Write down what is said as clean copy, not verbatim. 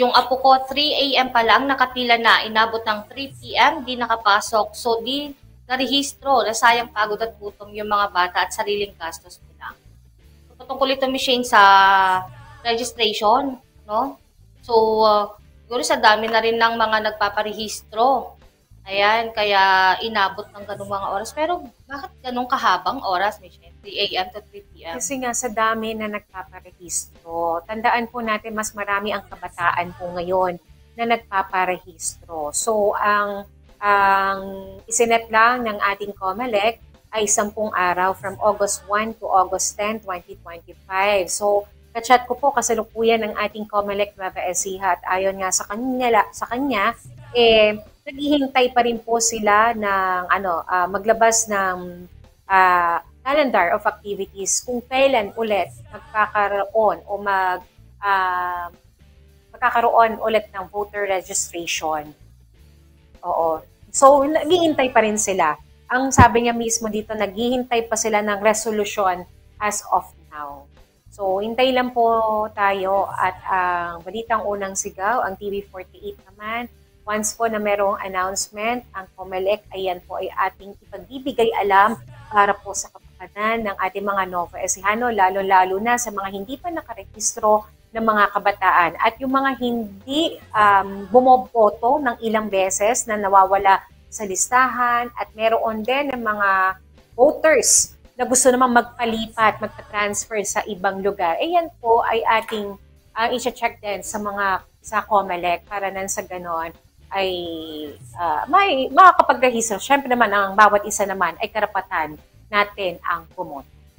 Yung apo ko, 3 AM pa lang, nakapila na, inabot ng 3 PM, di nakapasok. So, di narehistro, nasayang pagod at gutom yung mga bata at sariling gastos nila. So, patungkol ito, Michelle, sa registration, no? So, siguro sa dami na rin ng mga nagpaparehistro. Ayan, kaya inabot ng ganung mga oras. Pero bakit ganun kahabang oras, Michelle? 3 AM to 3 PM? Kasi nga sa dami na nagpaparehistro, tandaan po natin mas marami ang kabataan po ngayon na nagpaparehistro. So ang isinet lang ng ating COMELEC ay 10 araw from August 1 to August 10, 2025. So kachat ko po kasalukuyan ng ating COMELEC Nueva Ecija at ayon nga sa kanya naghihintay pa rin po sila ng maglabas ng calendar of activities kung kailan ulit magkakaroon o magkakaroon ulit ng voter registration. Oo. So, naghihintay pa rin sila. Ang sabi niya mismo dito, naghihintay pa sila ng resolution as of now. So, hintay lang po tayo at ang Balitang Unang Sigaw, ang TV48 naman, once po na merong announcement, ang COMELEC, ayan po ay ating ipagbibigay alam para po sa kapakanan ng ating mga Nova Ecijano, lalo-lalo na sa mga hindi pa nakarehistro ng mga kabataan at yung mga hindi bumoboto ng ilang beses na nawawala sa listahan at meron din ng mga voters na gusto namang magpalipat, magpa-transfer sa ibang lugar. Ayan po ay ating i-check din sa COMELEC para nang sa ganon ay may makakapagrehistro. Siyempre naman, ang bawat isa naman ay karapatan natin ang bumoto.